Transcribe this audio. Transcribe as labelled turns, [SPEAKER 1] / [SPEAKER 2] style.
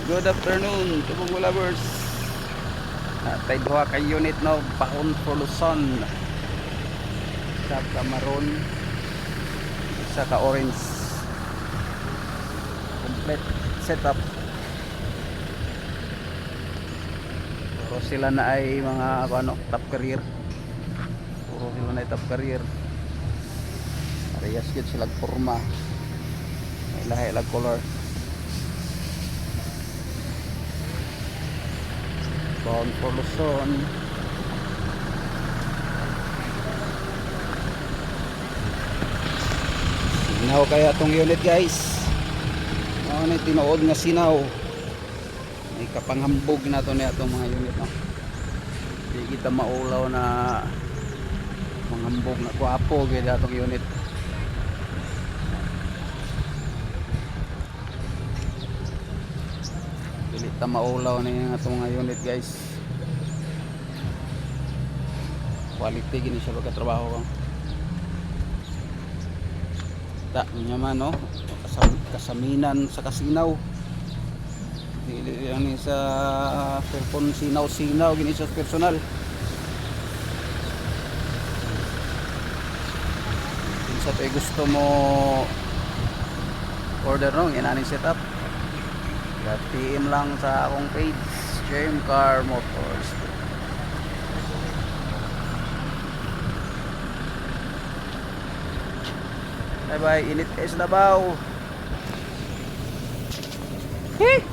[SPEAKER 1] Good afternoon, Tubong lovers. Tay duha ka unit no, Baon for Luzon. Isa ka maroon, isa ka orange. Complete setup. Puro sila na ay mga ano, top career. Puro sila na ay top career. Parehas yun sila forma. May lahi lag color. Baon for Luzon. Sinaw kaya tong unit guys. Ano tinuod nga sinaw. May kapanghambog na to niya itong mga unit no. Hindi kita maulaw na manghambog na guwapo gaya itong unit. Dili ta maulaw na yung itong mga unit guys. Quality gini siya pagkatrabaho ko. Ta niya man no, kasaminan sa kasinaw. Dili yan sa cellphone sinaw gini sa personal. Kinsa tay gusto mo order no, inani setup. PM lang sa akong page, JM Car Motors. Bye bye, init kayo sa Davao. Hey!